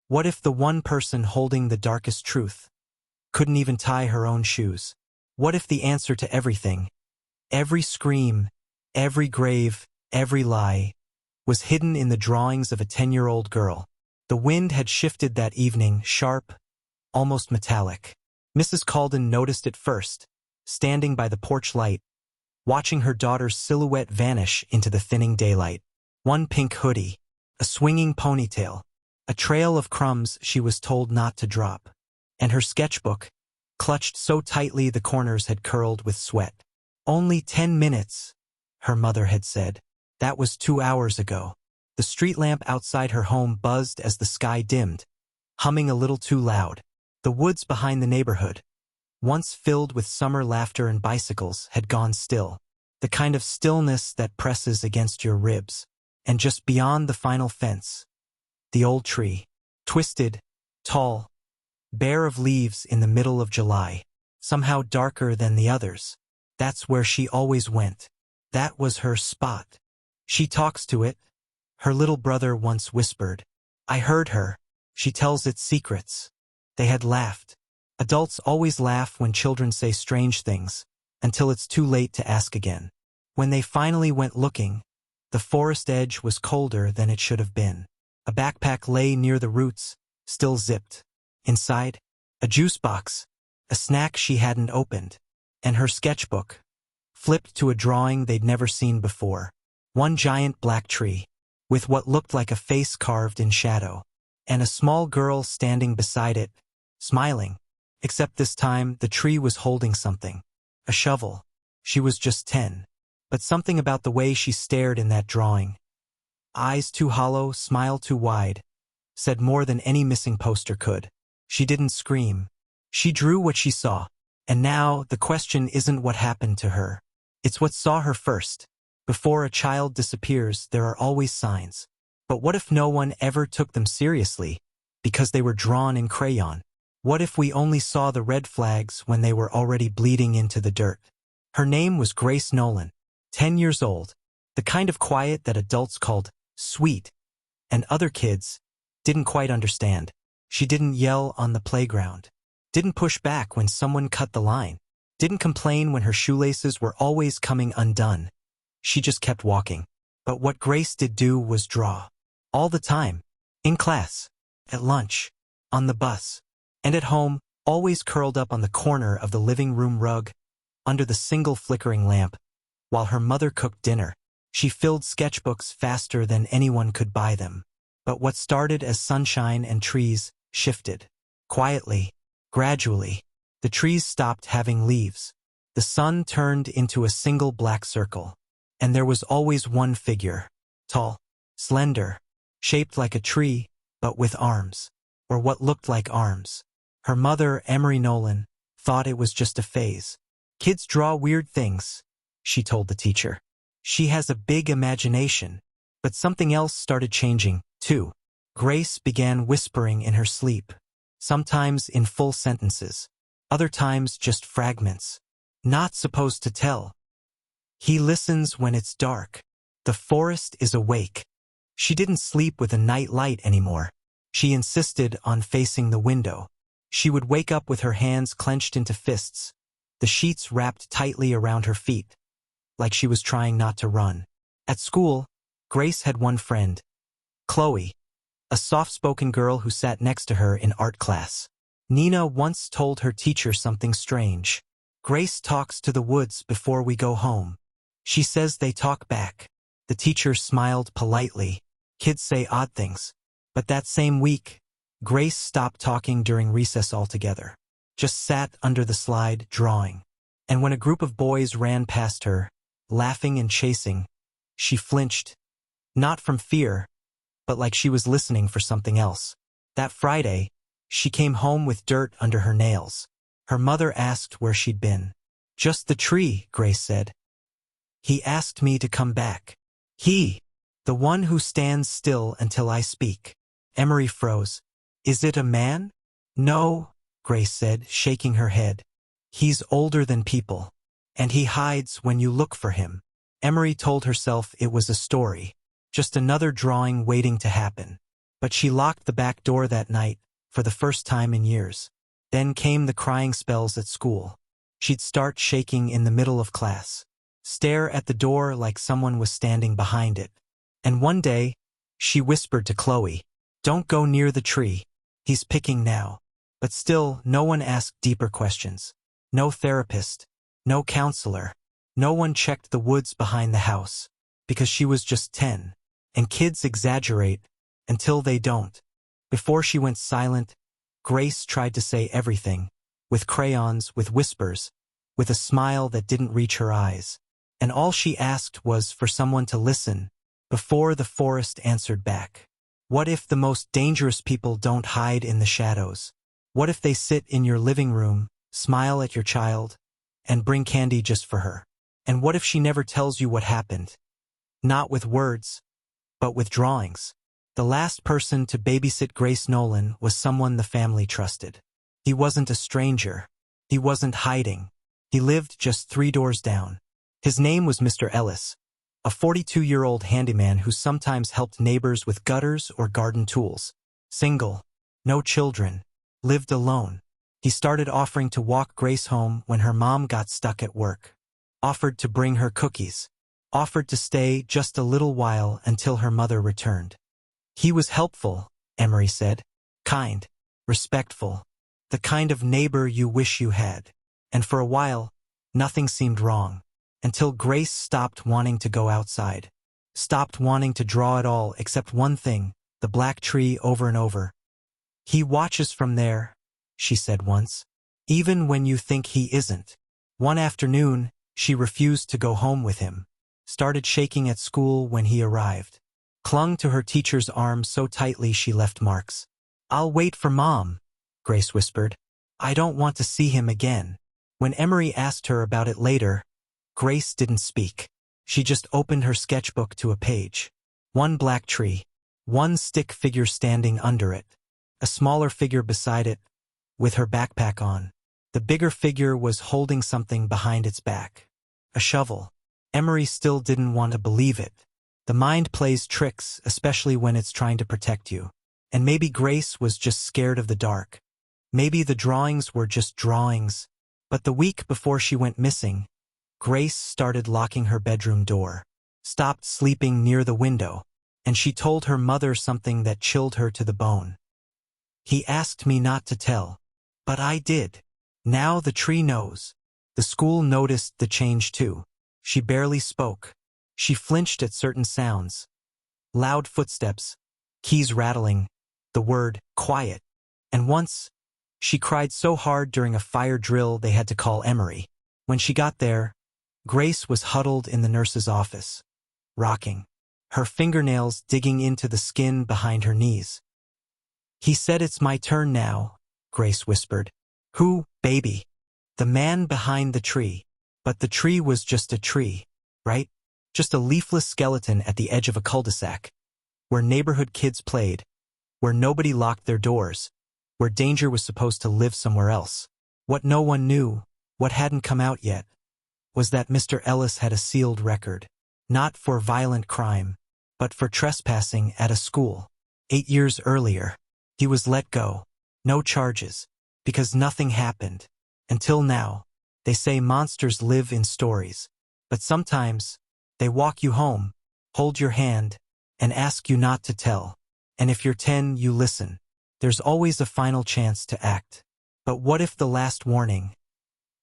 What if the one person holding the darkest truth couldn't even tie her own shoes? What if the answer to everything, every scream, every grave, every lie, was hidden in the drawings of a 10-year-old girl? The wind had shifted that evening, sharp, almost metallic. Mrs. Calden noticed it first, standing by the porch light, watching her daughter's silhouette vanish into the thinning daylight. One pink hoodie, a swinging ponytail, a trail of crumbs she was told not to drop, and her sketchbook, clutched so tightly the corners had curled with sweat. "Only 10 minutes, her mother had said. That was 2 hours ago. The street lamp outside her home buzzed as the sky dimmed, humming a little too loud. The woods behind the neighborhood, once filled with summer laughter and bicycles, had gone still. The kind of stillness that presses against your ribs. And just beyond the final fence, the old tree, twisted, tall, bare of leaves in the middle of July, somehow darker than the others. That's where she always went. That was her spot. "She talks to it," her little brother once whispered. "I heard her. She tells it secrets." They had laughed. Adults always laugh when children say strange things, until it's too late to ask again. When they finally went looking, the forest edge was colder than it should have been. A backpack lay near the roots, still zipped. Inside, a juice box, a snack she hadn't opened, and her sketchbook, flipped to a drawing they'd never seen before. One giant black tree, with what looked like a face carved in shadow, and a small girl standing beside it, smiling. Except this time, the tree was holding something. A shovel. She was just 10. But something about the way she stared in that drawing, eyes too hollow, smile too wide, said more than any missing poster could. She didn't scream. She drew what she saw. And now, the question isn't what happened to her. It's what saw her first. Before a child disappears, there are always signs. But what if no one ever took them seriously, because they were drawn in crayon? What if we only saw the red flags when they were already bleeding into the dirt? Her name was Grace Nolan, 10 years old, the kind of quiet that adults called sweet, and other kids didn't quite understand. She didn't yell on the playground, didn't push back when someone cut the line, didn't complain when her shoelaces were always coming undone. She just kept walking. But what Grace did do was draw. All the time. In class, at lunch, on the bus, and at home, always curled up on the corner of the living room rug, under the single flickering lamp, while her mother cooked dinner. She filled sketchbooks faster than anyone could buy them. But what started as sunshine and trees shifted. Quietly, gradually, the trees stopped having leaves. The sun turned into a single black circle. And there was always one figure, tall, slender, shaped like a tree, but with arms, or what looked like arms. Her mother, Emery Nolan, thought it was just a phase. "Kids draw weird things," she told the teacher. "She has a big imagination." But something else started changing, too. Grace began whispering in her sleep, sometimes in full sentences, other times just fragments. "Not supposed to tell. He listens when it's dark. The forest is awake." She didn't sleep with a night light anymore. She insisted on facing the window. She would wake up with her hands clenched into fists, the sheets wrapped tightly around her feet, like she was trying not to run. At school, Grace had one friend, Chloe, a soft-spoken girl who sat next to her in art class. Nina once told her teacher something strange. "Grace talks to the woods before we go home. She says they talk back." The teacher smiled politely. Kids say odd things. But that same week, Grace stopped talking during recess altogether. Just sat under the slide, drawing. And when a group of boys ran past her, laughing and chasing, she flinched. Not from fear, but like she was listening for something else. That Friday, she came home with dirt under her nails. Her mother asked where she'd been. "Just the tree," Grace said. "He asked me to come back." "He, the one who stands still until I speak." Emery froze. "Is it a man?" "No," Grace said, shaking her head. "He's older than people, and he hides when you look for him." Emery told herself it was a story, just another drawing waiting to happen. But she locked the back door that night, for the first time in years. Then came the crying spells at school. She'd start shaking in the middle of class, stare at the door like someone was standing behind it. And one day, she whispered to Chloe, "Don't go near the tree. He's picking now." But still, no one asked deeper questions. No therapist, no counselor. No one checked the woods behind the house, because she was just 10. And kids exaggerate until they don't. Before she went silent, Grace tried to say everything, with crayons, with whispers, with a smile that didn't reach her eyes. And all she asked was for someone to listen, before the forest answered back. What if the most dangerous people don't hide in the shadows? What if they sit in your living room, smile at your child, and bring candy just for her? And what if she never tells you what happened? Not with words, but with drawings. The last person to babysit Grace Nolan was someone the family trusted. He wasn't a stranger. He wasn't hiding. He lived just 3 doors down. His name was Mr. Ellis, a 42-year-old handyman who sometimes helped neighbors with gutters or garden tools. Single, no children, lived alone. He started offering to walk Grace home when her mom got stuck at work. Offered to bring her cookies. Offered to stay just a little while until her mother returned. He was helpful, Emery said. Kind, respectful. The kind of neighbor you wish you had. And for a while, nothing seemed wrong. Until Grace stopped wanting to go outside. Stopped wanting to draw at all except one thing, the black tree over and over. "He watches from there," she said once. "Even when you think he isn't." One afternoon, she refused to go home with him. Started shaking at school when he arrived. Clung to her teacher's arm so tightly she left marks. "I'll wait for Mom," Grace whispered. "I don't want to see him again." When Emery asked her about it later, Grace didn't speak. She just opened her sketchbook to a page. One black tree. One stick figure standing under it. A smaller figure beside it, with her backpack on. The bigger figure was holding something behind its back. A shovel. Emery still didn't want to believe it. The mind plays tricks, especially when it's trying to protect you. And maybe Grace was just scared of the dark. Maybe the drawings were just drawings. But the week before she went missing, Grace started locking her bedroom door. Stopped sleeping near the window. And she told her mother something that chilled her to the bone. "He asked me not to tell. But I did. Now the tree knows." The school noticed the change too. She barely spoke. She flinched at certain sounds. Loud footsteps, keys rattling, the word quiet. And once, she cried so hard during a fire drill they had to call Emery. When she got there, Grace was huddled in the nurse's office, rocking, her fingernails digging into the skin behind her knees. "He said it's my turn now," Grace whispered. "Who, baby?" "The man behind the tree." But the tree was just a tree, right? Just a leafless skeleton at the edge of a cul-de-sac, where neighborhood kids played, where nobody locked their doors, where danger was supposed to live somewhere else. What no one knew, what hadn't come out yet, was that Mr. Ellis had a sealed record, not for violent crime, but for trespassing at a school. 8 years earlier, he was let go, no charges, because nothing happened. Until now, they say monsters live in stories, but sometimes, they walk you home, hold your hand, and ask you not to tell. And if you're 10, you listen. There's always a final chance to act. But what if the last warning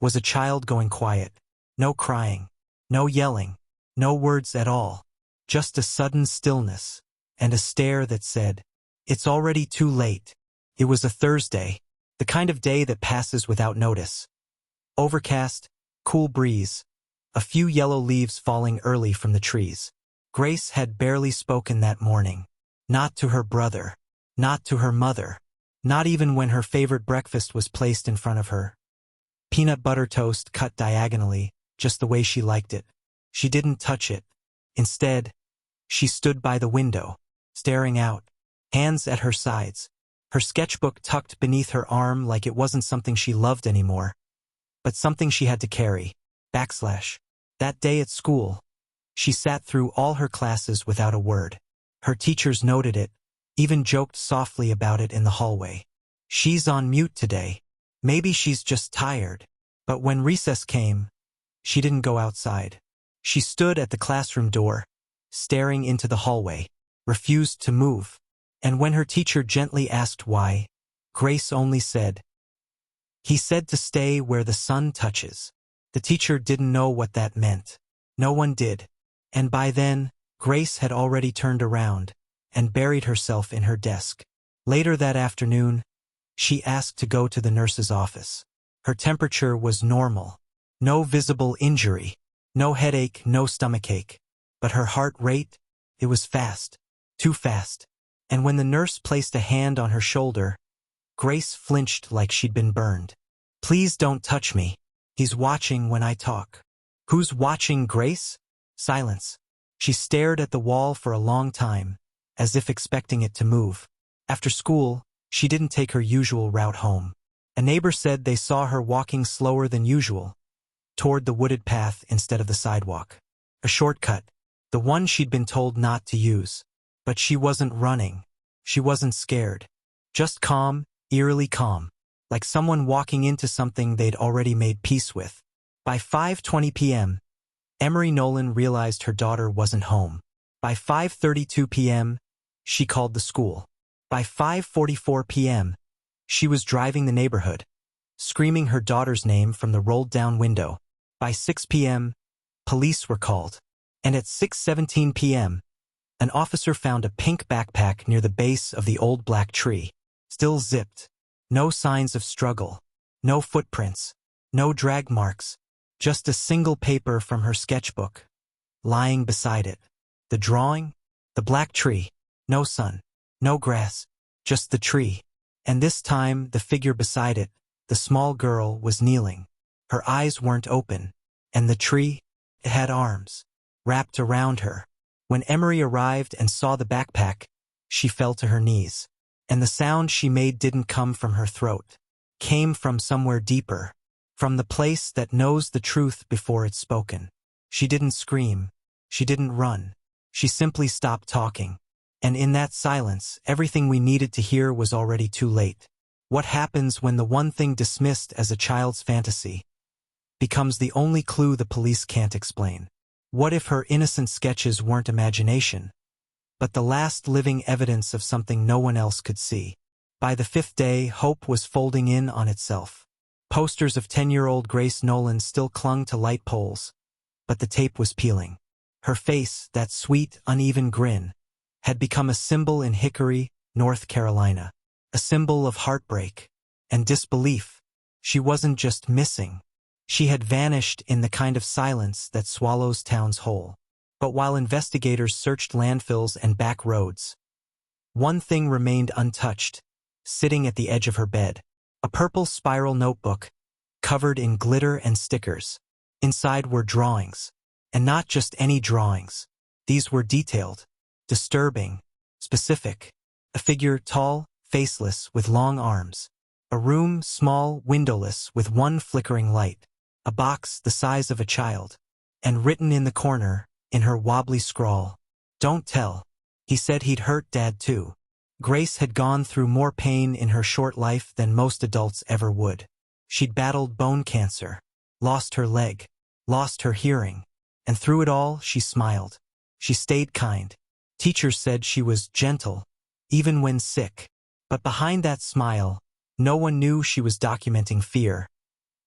was a child going quiet? No crying, no yelling, no words at all. Just a sudden stillness, and a stare that said, "It's already too late." It was a Thursday, the kind of day that passes without notice. Overcast, cool breeze, a few yellow leaves falling early from the trees. Grace had barely spoken that morning. Not to her brother, not to her mother, not even when her favorite breakfast was placed in front of her. Peanut butter toast cut diagonally, just the way she liked it. She didn't touch it. Instead, she stood by the window, staring out, hands at her sides, her sketchbook tucked beneath her arm like it wasn't something she loved anymore, but something she had to carry. That day at school, she sat through all her classes without a word. Her teachers noted it, even joked softly about it in the hallway. She's on mute today. Maybe she's just tired. But when recess came, she didn't go outside. She stood at the classroom door, staring into the hallway, refused to move. And when her teacher gently asked why, Grace only said, "He said to stay where the sun touches." The teacher didn't know what that meant. No one did. And by then, Grace had already turned around and buried herself in her desk. Later that afternoon, she asked to go to the nurse's office. Her temperature was normal. No visible injury. No headache, no stomachache. But her heart rate, it was fast. Too fast. And when the nurse placed a hand on her shoulder, Grace flinched like she'd been burned. "Please don't touch me. He's watching when I talk." "Who's watching, Grace?" Silence. She stared at the wall for a long time, as if expecting it to move. After school, she didn't take her usual route home. A neighbor said they saw her walking slower than usual, toward the wooded path instead of the sidewalk. A shortcut, the one she'd been told not to use. But she wasn't running. She wasn't scared. Just calm, eerily calm, like someone walking into something they'd already made peace with. By 5:20 p.m., Emery Nolan realized her daughter wasn't home. By 5:32 p.m., she called the school. By 5:44 p.m., she was driving the neighborhood, screaming her daughter's name from the rolled-down window. By 6 p.m., police were called. And at 6:17 p.m., an officer found a pink backpack near the base of the old black tree, still zipped. No signs of struggle. No footprints. No drag marks. Just a single paper from her sketchbook, lying beside it. The drawing? The black tree. No sun. No grass. Just the tree. And this time, the figure beside it, the small girl, was kneeling. Her eyes weren't open. And the tree? It had arms, wrapped around her. When Emery arrived and saw the backpack, she fell to her knees. And the sound she made didn't come from her throat. Came from somewhere deeper. From the place that knows the truth before it's spoken. She didn't scream. She didn't run. She simply stopped talking. And in that silence, everything we needed to hear was already too late. What happens when the one thing dismissed as a child's fantasy becomes the only clue the police can't explain? What if her innocent sketches weren't imagination, but the last living evidence of something no one else could see? By the 5th day, hope was folding in on itself. Posters of 10-year-old Grace Nolan still clung to light poles, but the tape was peeling. Her face, that sweet, uneven grin, had become a symbol in Hickory, North Carolina. A symbol of heartbreak and disbelief. She wasn't just missing. She had vanished in the kind of silence that swallows towns whole. But while investigators searched landfills and back roads, one thing remained untouched, sitting at the edge of her bed. A purple spiral notebook, covered in glitter and stickers. Inside were drawings. And not just any drawings. These were detailed, disturbing, specific. A figure tall, faceless, with long arms. A room small, windowless, with one flickering light. A box the size of a child. And written in the corner, in her wobbly scrawl, "Don't tell. He said he'd hurt Dad too." Grace had gone through more pain in her short life than most adults ever would. She'd battled bone cancer, lost her leg, lost her hearing, and through it all, she smiled. She stayed kind. Teachers said she was gentle, even when sick. But behind that smile, no one knew she was documenting fear.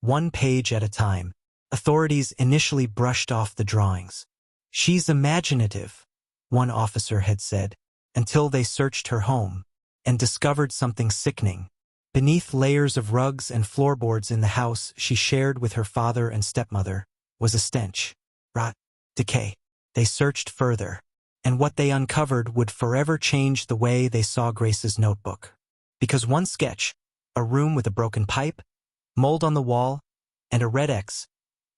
One page at a time. Authorities initially brushed off the drawings. "She's imaginative," one officer had said, until they searched her home and discovered something sickening. Beneath layers of rugs and floorboards in the house she shared with her father and stepmother was a stench. Rot. Decay. They searched further, and what they uncovered would forever change the way they saw Grace's notebook. Because one sketch, a room with a broken pipe, mold on the wall, and a red X,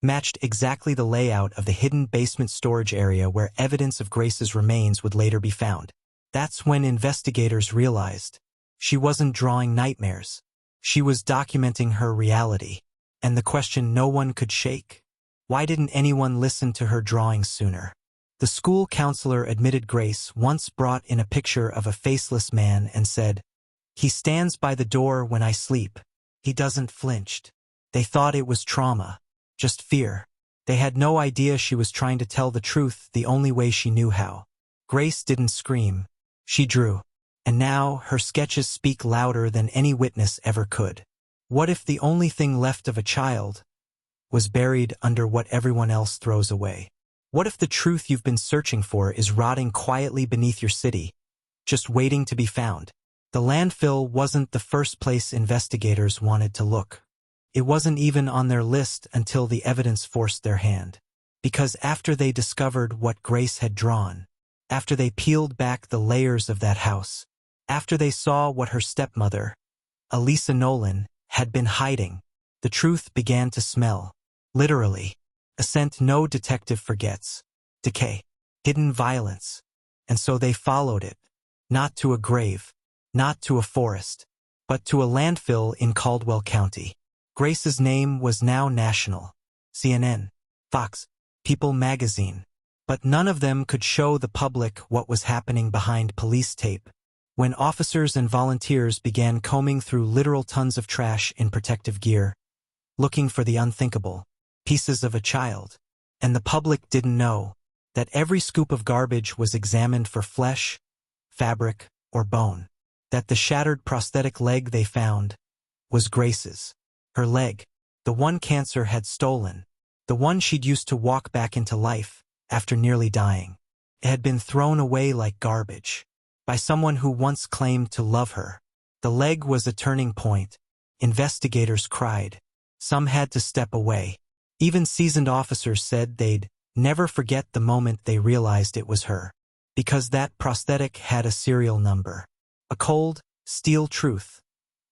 matched exactly the layout of the hidden basement storage area where evidence of Grace's remains would later be found. That's when investigators realized she wasn't drawing nightmares. She was documenting her reality. And the question no one could shake: why didn't anyone listen to her drawings sooner? The school counselor admitted Grace once brought in a picture of a faceless man and said, "He stands by the door when I sleep. He doesn't flinched." They thought it was trauma, just fear. They had no idea she was trying to tell the truth the only way she knew how. Grace didn't scream. She drew. And now her sketches speak louder than any witness ever could. What if the only thing left of a child was buried under what everyone else throws away? What if the truth you've been searching for is rotting quietly beneath your city, just waiting to be found? The landfill wasn't the first place investigators wanted to look. It wasn't even on their list until the evidence forced their hand. Because after they discovered what Grace had drawn, after they peeled back the layers of that house, after they saw what her stepmother, Elisa Nolan, had been hiding, the truth began to smell. Literally. A scent no detective forgets. Decay. Hidden violence. And so they followed it. Not to a grave. Not to a forest. But to a landfill in Caldwell County. Grace's name was now national. CNN, Fox, People magazine. But none of them could show the public what was happening behind police tape. When officers and volunteers began combing through literal tons of trash in protective gear, looking for the unthinkable, pieces of a child, and the public didn't know that every scoop of garbage was examined for flesh, fabric, or bone, that the shattered prosthetic leg they found was Grace's. Her leg, the one cancer had stolen, the one she'd used to walk back into life after nearly dying. It had been thrown away like garbage by someone who once claimed to love her. The leg was a turning point. Investigators cried. Some had to step away. Even seasoned officers said they'd never forget the moment they realized it was her. Because that prosthetic had a serial number. A cold, steel truth.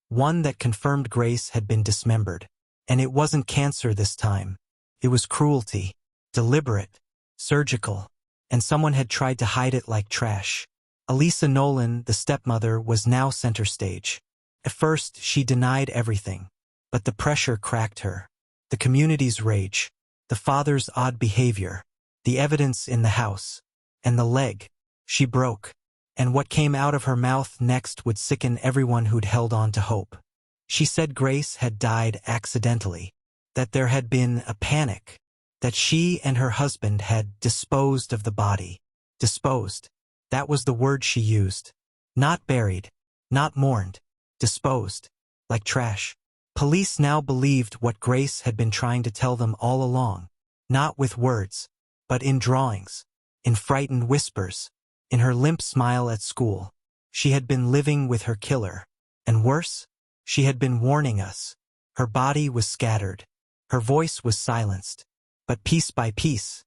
One that confirmed Grace had been dismembered. And it wasn't cancer this time. It was cruelty. Deliberate. Surgical. And someone had tried to hide it like trash. Elisa Nolan, the stepmother, was now center stage. At first, she denied everything. But the pressure cracked her. The community's rage. The father's odd behavior. The evidence in the house. And the leg. She broke. And what came out of her mouth next would sicken everyone who'd held on to hope. She said Grace had died accidentally. That there had been a panic. That she and her husband had disposed of the body. Disposed. That was the word she used. Not buried. Not mourned. Disposed. Like trash. Police now believed what Grace had been trying to tell them all along. Not with words, but in drawings. In frightened whispers. In her limp smile at school. She had been living with her killer. And worse, she had been warning us. Her body was scattered. Her voice was silenced. But piece by piece,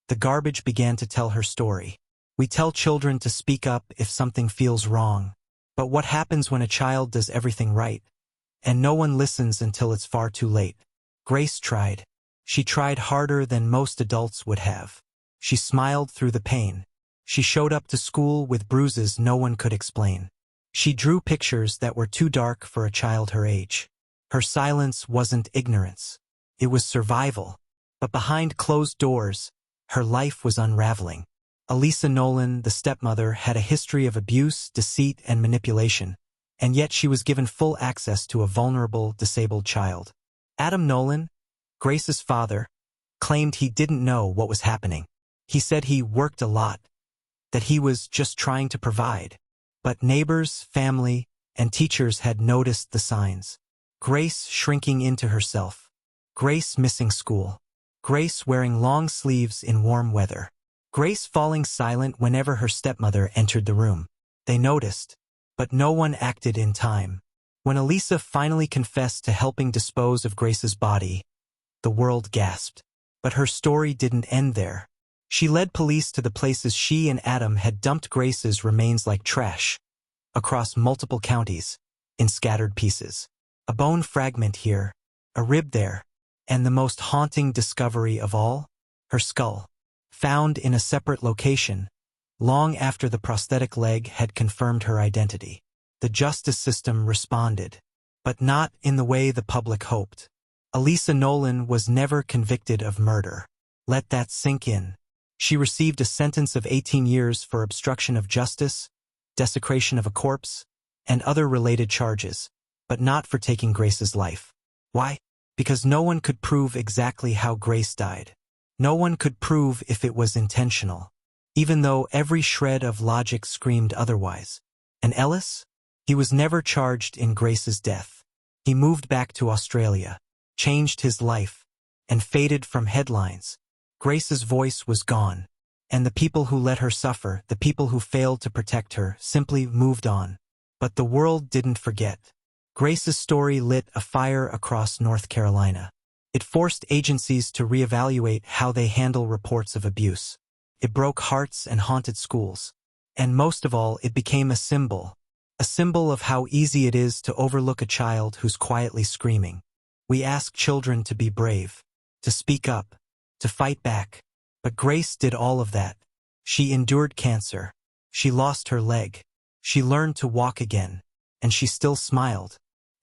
the garbage began to tell her story. We tell children to speak up if something feels wrong. But what happens when a child does everything right? And no one listens until it's far too late. Grace tried. She tried harder than most adults would have. She smiled through the pain. She showed up to school with bruises no one could explain. She drew pictures that were too dark for a child her age. Her silence wasn't ignorance. It was survival. But behind closed doors, her life was unraveling. Elisa Nolan, the stepmother, had a history of abuse, deceit, and manipulation. And yet she was given full access to a vulnerable, disabled child. Adam Nolan, Grace's father, claimed he didn't know what was happening. He said he worked a lot, that he was just trying to provide. But neighbors, family, and teachers had noticed the signs. Grace shrinking into herself. Grace missing school. Grace wearing long sleeves in warm weather. Grace falling silent whenever her stepmother entered the room. They noticed. But no one acted in time. When Elisa finally confessed to helping dispose of Grace's body, the world gasped. But her story didn't end there. She led police to the places she and Adam had dumped Grace's remains like trash, across multiple counties, in scattered pieces. A bone fragment here, a rib there, and the most haunting discovery of all, her skull, found in a separate location, long after the prosthetic leg had confirmed her identity. The justice system responded, but not in the way the public hoped. Elisa Nolan was never convicted of murder. Let that sink in. She received a sentence of 18 years for obstruction of justice, desecration of a corpse, and other related charges, but not for taking Grace's life. Why? Because no one could prove exactly how Grace died. No one could prove if it was intentional, even though every shred of logic screamed otherwise. And Ellis? He was never charged in Grace's death. He moved back to Australia, changed his life, and faded from headlines. Grace's voice was gone, and the people who let her suffer, the people who failed to protect her, simply moved on. But the world didn't forget. Grace's story lit a fire across North Carolina. It forced agencies to reevaluate how they handle reports of abuse. It broke hearts and haunted schools. And most of all, it became a symbol of how easy it is to overlook a child who's quietly screaming. We ask children to be brave, to speak up, to fight back. But Grace did all of that. She endured cancer. She lost her leg. She learned to walk again. And she still smiled.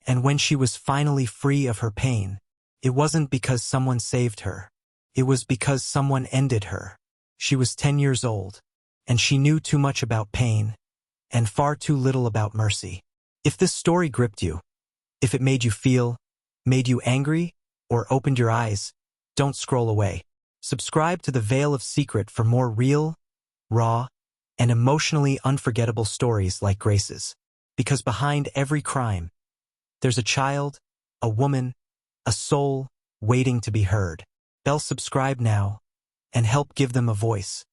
And when she was finally free of her pain, it wasn't because someone saved her. It was because someone ended her. She was 10 years old, and she knew too much about pain, and far too little about mercy. If this story gripped you, if it made you feel, made you angry, or opened your eyes, don't scroll away. Subscribe to The Veil of Secret for more real, raw, and emotionally unforgettable stories like Grace's. Because behind every crime, there's a child, a woman, a soul waiting to be heard. Subscribe now and help give them a voice.